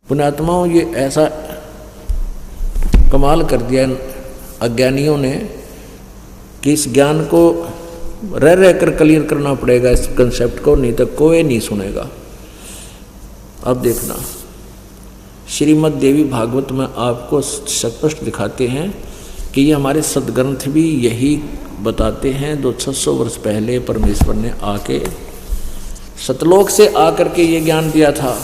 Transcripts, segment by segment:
पुण्यात्माओं, ये ऐसा कमाल कर दिया अज्ञानियों ने कि इस ज्ञान को रह रह कर क्लियर करना पड़ेगा इस कंसेप्ट को, नहीं तो कोई नहीं सुनेगा। अब देखना, श्रीमद् देवी भागवत में आपको स्पष्ट दिखाते हैं कि ये हमारे सदग्रंथ भी यही बताते हैं। 600 वर्ष पहले परमेश्वर ने आके सतलोक से आकर के ये ज्ञान दिया था।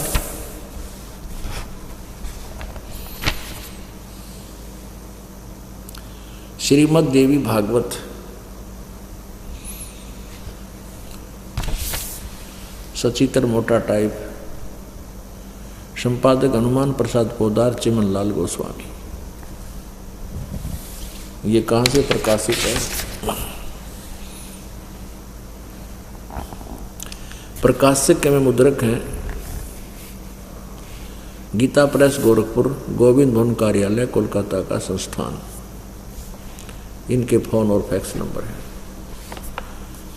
श्रीमद् देवी भागवत सचित्र मोटा टाइप, संपादक हनुमान प्रसाद पोदार, चिमन लाल गोस्वामी। ये कहाँ से प्रकाशित है? प्रकाशक में मुद्रक हैं गीता प्रेस गोरखपुर, गोविंद भवन कार्यालय कोलकाता का संस्थान। इनके फोन और फैक्स नंबर है।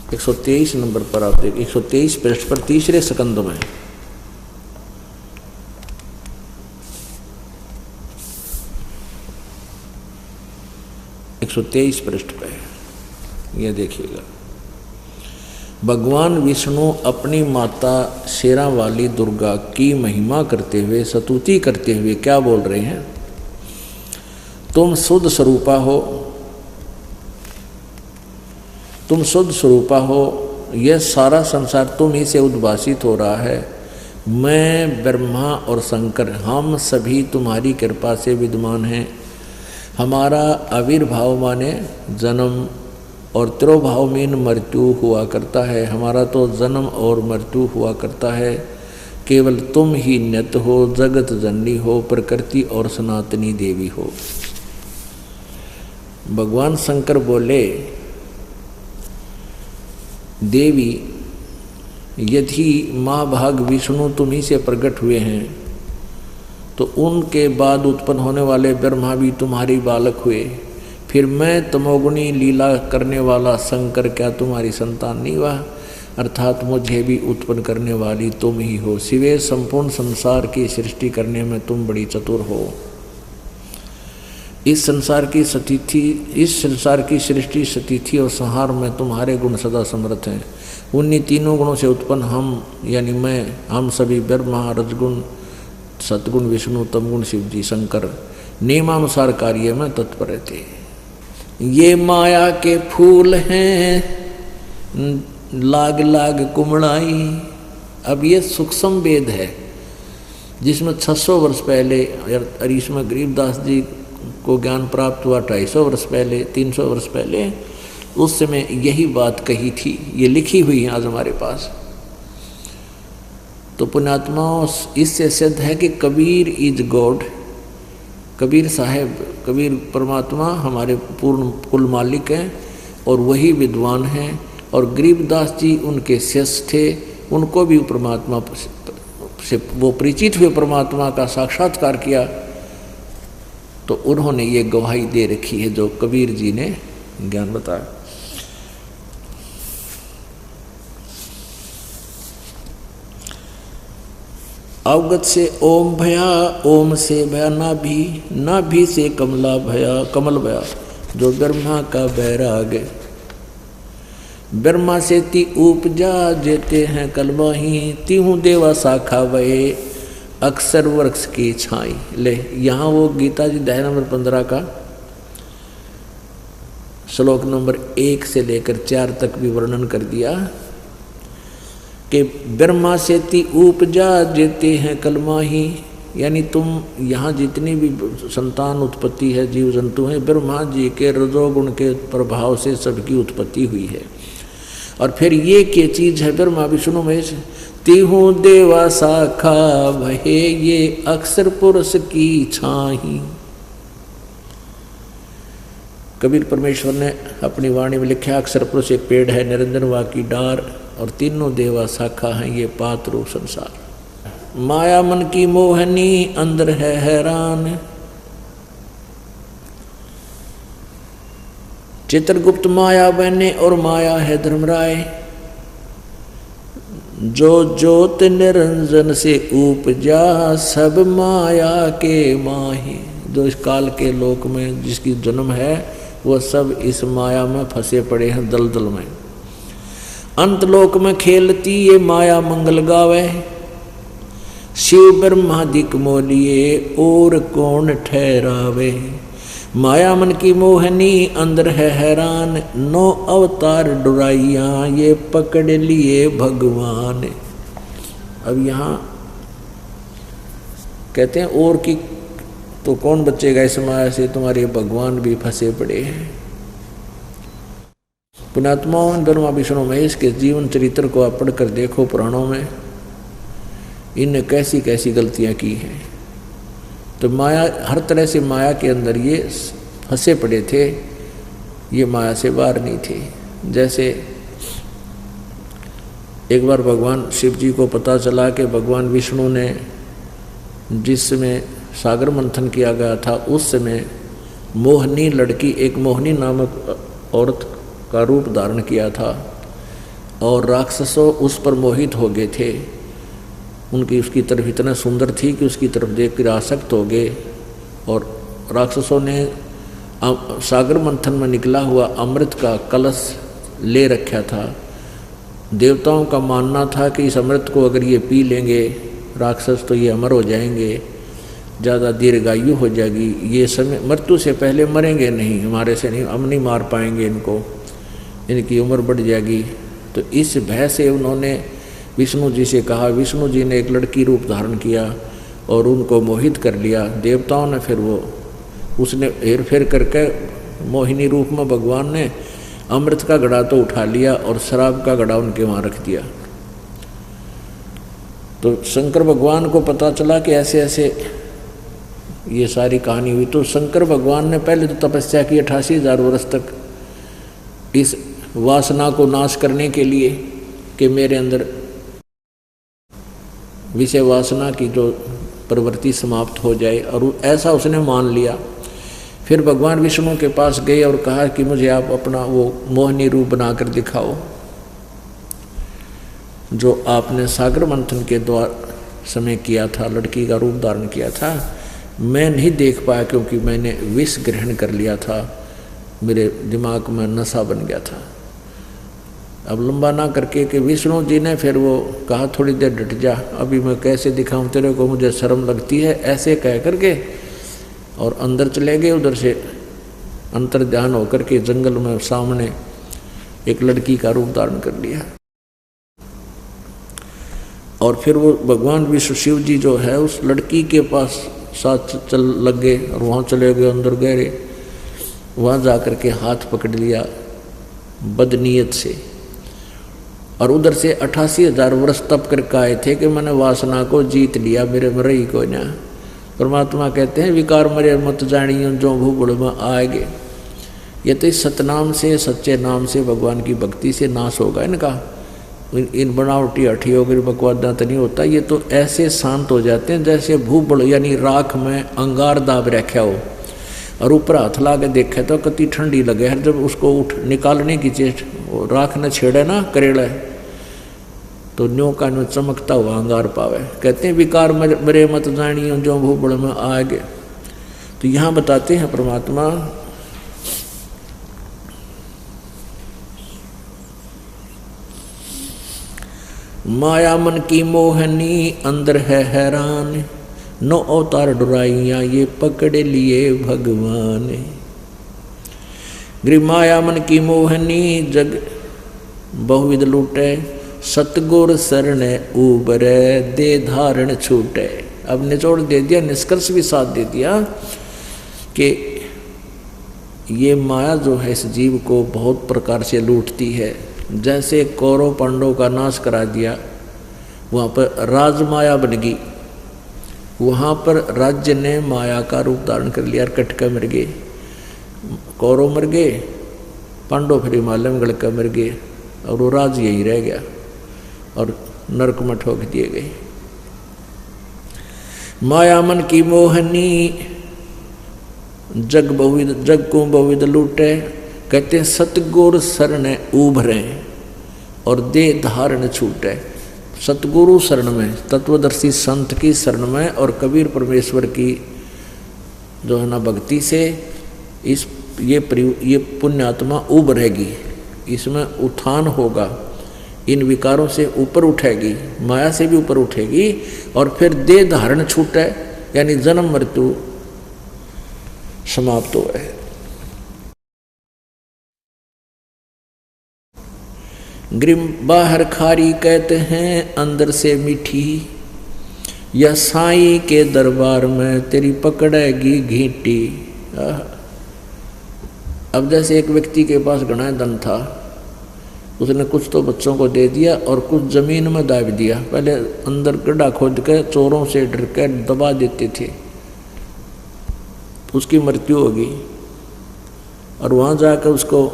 123 नंबर पर आप देखिए, 123 पृष्ठ पर तीसरे स्कंद में 123 पृष्ठ पे यह देखिएगा। भगवान विष्णु अपनी माता शेरा वाली दुर्गा की महिमा करते हुए, स्तुति करते हुए क्या बोल रहे हैं? तुम शुद्ध स्वरूपा हो, तुम शुद्ध स्वरूपा हो, यह सारा संसार तुम ही से उद्भासित हो रहा है। मैं, ब्रह्मा और शंकर, हम सभी तुम्हारी कृपा से विद्यमान हैं। हमारा आविर्भाव माने जन्म और तिरोभाव में मृत्यु हुआ करता है। हमारा तो जन्म और मृत्यु हुआ करता है। केवल तुम ही नित्य हो, जगत जननी हो, प्रकृति और सनातनी देवी हो। भगवान शंकर बोले, देवी, यदि महाभाग विष्णु तुम्ही से प्रकट हुए हैं तो उनके बाद उत्पन्न होने वाले ब्रह्मा भी तुम्हारी बालक हुए। फिर मैं तमोगुणी लीला करने वाला शंकर क्या तुम्हारी संतान नहीं हुआ? अर्थात मुझे भी उत्पन्न करने वाली तुम ही हो। सिवे संपूर्ण संसार की सृष्टि करने में तुम बड़ी चतुर हो। इस संसार की सृष्टि, स्थिति और संहार में तुम्हारे गुण सदा समर्थ हैं। उन्हीं तीनों गुणों से उत्पन्न हम यानी मैं, हम सभी ब्रह्मा, रजगुण, सतगुण विष्णु, तमगुण शिव जी, शंकर नियमानुसार कार्य में तत्पर रहते। ये माया के फूल हैं लाग लाग कुमड़ाई। अब ये सूक्ष्म वेद है जिसमें 600 वर्ष पहले, और इसमें गरीबदास जी को ज्ञान प्राप्त हुआ 250 वर्ष पहले, 300 वर्ष पहले। उस समय यही बात कही थी, ये लिखी हुई है आज हमारे पास। तो पुण्यात्माओं, इससे सिद्ध है कि कबीर इज गॉड। कबीर साहेब, कबीर परमात्मा हमारे पूर्ण कुल मालिक हैं और वही विद्वान हैं। और गरीबदास जी उनके शिष्य थे, उनको भी परमात्मा से वो परिचित हुए, परमात्मा का साक्षात्कार किया। तो उन्होंने ये गवाही दे रखी है जो कबीर जी ने ज्ञान बताया। अवगत से ओम भया, ओम से भया नाभि, नाभि से कमला भया, कमल भया जो ब्रह्मा का बैराग। ब्रह्मा से ती उपजा जेते हैं कलमाही, तीहूँ देवा शाखा वहे अक्सर वृक्ष की छाई। ले, यहाँ वो गीता जी अध्याय नंबर 15 का श्लोक नंबर 1 से लेकर 4 तक भी वर्णन कर दिया कि ब्रह्मा से ती उपजा जेते हैं कलमाही, यानी तुम यहाँ जितनी भी संतान उत्पत्ति है, जीव जंतु हैं, ब्रह्मा जी के रजोगुण के प्रभाव से सबकी उत्पत्ति हुई है। और फिर ये क्या चीज़ है? ब्रह्मा विष्णु महेश तिहूँ देवा शाखा वहे, ये अक्सर पुरुष की छाही। कबीर परमेश्वर ने अपनी वाणी में लिखा, अक्सर पुरुष एक पेड़ है, निरंजन वा की डार, और तीनों देवा शाखा हैं ये पात रूप संसार। माया मन की मोहनी अंदर है हैरान, चित्रगुप्त माया बहने और माया है धर्मराय। जो ज्योत निरंजन से उपजा सब माया के माही। जो इस काल के लोक में जिसकी जन्म है वह सब इस माया में फंसे पड़े हैं दलदल में। अंत लोक में खेलती ये माया मंगल गावे, शिव ब्रह्मादिक मोलिए और कौन ठहरावे। माया मन की मोहनी अंदर है हैरान, 9 अवतार डुराइया ये पकड़ लिए भगवान। अब यहाँ कहते हैं और कि तो कौन बचेगा इस माया से, तुम्हारे भगवान भी फंसे पड़े हैं। पुण्यात्माओं, ब्रह्मा विष्णु महेश के जीवन चरित्र को आप पढ़कर देखो पुराणों में, इनने कैसी कैसी गलतियां की हैं। तो माया, हर तरह से माया के अंदर ये फंसे पड़े थे, ये माया से बाहर नहीं थे। जैसे एक बार भगवान शिव जी को पता चला कि भगवान विष्णु ने जिस समय सागर मंथन किया गया था उस समय मोहनी लड़की, एक मोहनी नामक औरत का रूप धारण किया था और राक्षसों उस पर मोहित हो गए थे। उनकी उसकी तरफ इतना सुंदर थी कि उसकी तरफ देखकर आसक्त हो गए और राक्षसों ने सागर मंथन में निकला हुआ अमृत का कलश ले रखा था। देवताओं का मानना था कि इस अमृत को अगर ये पी लेंगे राक्षस तो ये अमर हो जाएंगे, ज़्यादा दीर्घायु हो जाएगी, ये समय मृत्यु से पहले मरेंगे नहीं, हमारे से नहीं, हम नहीं मार पाएंगे इनको, इनकी उम्र बढ़ जाएगी। तो इस भय से उन्होंने विष्णु जी से कहा। विष्णु जी ने एक लड़की रूप धारण किया और उनको मोहित कर लिया। देवताओं ने फिर वो उसने हेर फेर करके मोहिनी रूप में भगवान ने अमृत का घड़ा तो उठा लिया और शराब का घड़ा उनके वहाँ रख दिया। तो शंकर भगवान को पता चला कि ऐसे ऐसे ये सारी कहानी हुई। तो शंकर भगवान ने पहले तो तपस्या की 88,000 वर्ष तक इस वासना को नाश करने के लिए कि मेरे अंदर विषय वासना की जो प्रवृत्ति समाप्त हो जाए, और ऐसा उसने मान लिया। फिर भगवान विष्णु के पास गए और कहा कि मुझे आप अपना वो मोहिनी रूप बनाकर दिखाओ जो आपने सागर मंथन के द्वार समय किया था, लड़की का रूप धारण किया था। मैं नहीं देख पाया क्योंकि मैंने विष ग्रहण कर लिया था, मेरे दिमाग में नशा बन गया था। अब लंबा ना करके कि विष्णु जी ने फिर वो कहा थोड़ी देर डट जा, अभी मैं कैसे दिखाऊं तेरे को, मुझे शर्म लगती है, ऐसे कह करके और अंदर चले गए। उधर से अंतर ध्यान होकर के जंगल में सामने एक लड़की का रूप धारण कर लिया। और फिर वो भगवान विष्णु शिव जी जो है उस लड़की के पास साथ चल लग गए और वहाँ चले गए, अंदर गहरे, वहाँ जा कर के हाथ पकड़ लिया बदनीयत से। और उधर से 88,000 वर्ष तप करके आए थे कि मैंने वासना को जीत लिया, मेरे में रही को ना। परमात्मा कहते हैं विकार मरे मत जानियो जो भूबुड़ में आएगे। ये तो इस सतनाम से, सच्चे नाम से, भगवान की भक्ति से नाश होगा इनका। इन बनावटी हठियों की बकवादा तो नहीं होता। ये तो ऐसे शांत हो जाते हैं जैसे भूबुड़ यानी राख में अंगार दाब रखा हो और ऊपर हाथ ला के देखे तो कति ठंडी लगे है। जब उसको उठ निकालने की चेष्ट राख न छेड़े ना करेड़ा तो न्यों का न्यों चमकता हुआ अंगार पावे। कहते हैं विकार मरे मत जानियो जो भूबुड़ में आगे। तो यहाँ बताते हैं परमात्मा माया मन की मोहनी अंदर है हैरान, 9 अवतार डुराइया ये पकड़ लिए भगवान। गृह माया मन की मोहनी जग बहुविध लूटे, सतगुर शरण उबरे दे धारण छूटे। अब निचोड़ दे दिया, निष्कर्ष भी साथ दे दिया कि ये माया जो है इस जीव को बहुत प्रकार से लूटती है। जैसे कौरव पांडव का नाश करा दिया, वहाँ पर राजमाया बन गई, वहाँ पर राज्य ने माया का रूप धारण कर लिया। कटका मर गए, कौरव मर गए, पांडव फिर हिमालय में गड़का मर गए और वो राज यही रह गया और नरक में ठोक दिए गए। माया मन की मोहनी जग को बहुविध लूटे। कहते हैं सतगुर शरण उभरे और दे धारण छूटे। सतगुरु शरण में, तत्वदर्शी संत की शरण में और कबीर परमेश्वर की जो है ना भक्ति से ये पुण्यात्मा उभरेगी, इसमें उत्थान होगा, इन विकारों से ऊपर उठेगी, माया से भी ऊपर उठेगी और फिर देह धारण छूटे, यानी जन्म मृत्यु समाप्त हो है। ग्रीम बाहर खारी कहते हैं अंदर से मीठी, या साईं के दरबार में तेरी पकड़ेगी घींटी। अब जैसे एक व्यक्ति के पास घना धन था, उसने कुछ तो बच्चों को दे दिया और कुछ जमीन में दाब दिया। पहले अंदर गड्ढा खोद के चोरों से डर के दबा देते थे, उसकी मृत्यु होगी। और वहाँ जाकर उसको,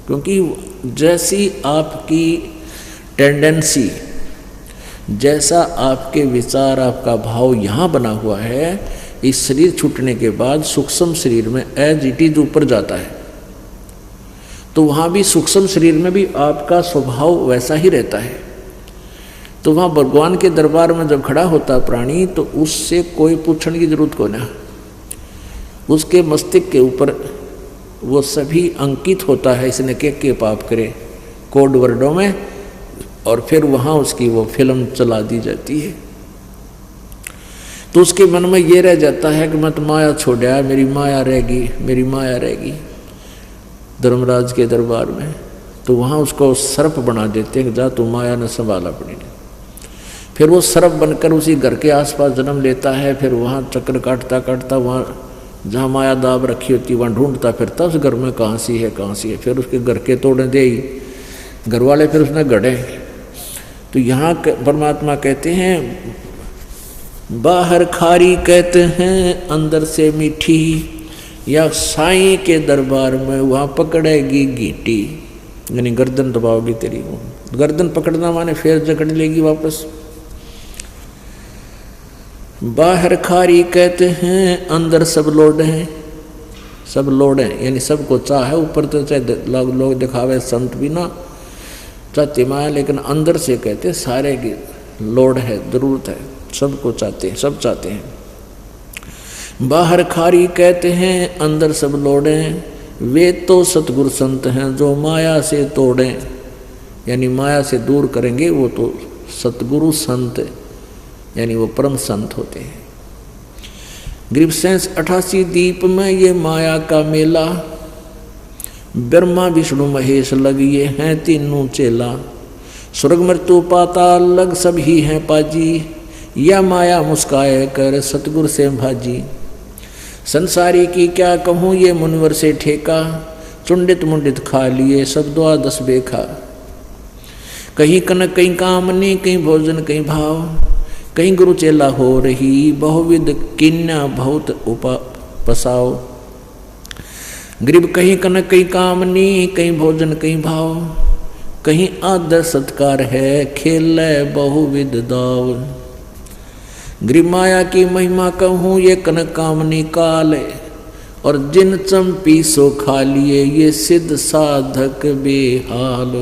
क्योंकि जैसी आपकी टेंडेंसी, जैसा आपके विचार, आपका भाव यहाँ बना हुआ है, इस शरीर छूटने के बाद सूक्ष्म शरीर में एज इट इज ऊपर जाता है। तो वहाँ भी सूक्ष्म शरीर में भी आपका स्वभाव वैसा ही रहता है। तो वहाँ भगवान के दरबार में जब खड़ा होता प्राणी, तो उससे कोई पूछने की जरूरत को ना, उसके मस्तिष्क के ऊपर वो सभी अंकित होता है, इसने के पाप करे कोड वर्डों में, और फिर वहाँ उसकी वो फिल्म चला दी जाती है। तो उसके मन में ये रह जाता है कि मैं तो माया छोड़ा, मेरी माया रहेगी, मेरी माया रहेगी। धर्मराज के दरबार में तो वहाँ उसको सर्प बना देते हैं कि जा तू माया ने संभाला पड़ी। फिर वो सर्प बनकर उसी घर के आसपास जन्म लेता है, फिर वहाँ चक्कर काटता काटता वहाँ जहाँ माया दाब रखी होती वहाँ ढूंढता फिरता उस घर में कहाँ सी है, कहाँ सी है। फिर उसके घर के तोड़े दे ही, घर वाले फिर उसने गढ़े। तो यहाँ परमात्मा कहते हैं बाहर खारी कहते हैं अंदर से मीठी, या साईं के दरबार में वहाँ पकड़ेगी घींटी, यानी गर्दन दबाओगी तेरी। गर्दन पकड़ना माने फिर जकड़ लेगी वापस। बाहर खारी कहते हैं अंदर सब लोड हैं, सब लोड हैं, यानी सबको चाह है। ऊपर तो चाहे लोग दिखावे संत भी ना चाहते माया, लेकिन अंदर से कहते सारे की लोड है, जरूरत है, सबको चाहते हैं, सब चाहते हैं। बाहर खारी कहते हैं अंदर सब लोड़े, वे तो सतगुरु संत हैं जो माया से तोड़ें, यानी माया से दूर करेंगे वो तो सतगुरु संत, यानी वो परम संत होते हैं। ग्रीवसेंस 88 दीप में ये माया का मेला, ब्रह्मा विष्णु महेश लग ये हैं तीनों चेला, स्वर्ग मृत्यु पाताल लग सब ही हैं पाजी, या माया मुस्काए कर सतगुरु से भाजी। संसारी की क्या कहूँ ये मुनवर से ठेका, चुंडित मुंडित खा लिए सब द्वा 10 बेखा। कहीं कनक कहीं कामनी, कहीं भोजन कहीं भाव, कहीं गुरु चेला हो रही बहुविध किन्या बहुत पसाओ। गरीब कहीं कनक कहीं कामनी, कहीं भोजन कहीं भाव, कहीं आदर सत्कार है खेल बहुविध दाव। गरीब माया की महिमा कहूँ ये कनक कामनी काल, और जिन चंपी सो खा लिए ये सिद्ध साधक बेहाल।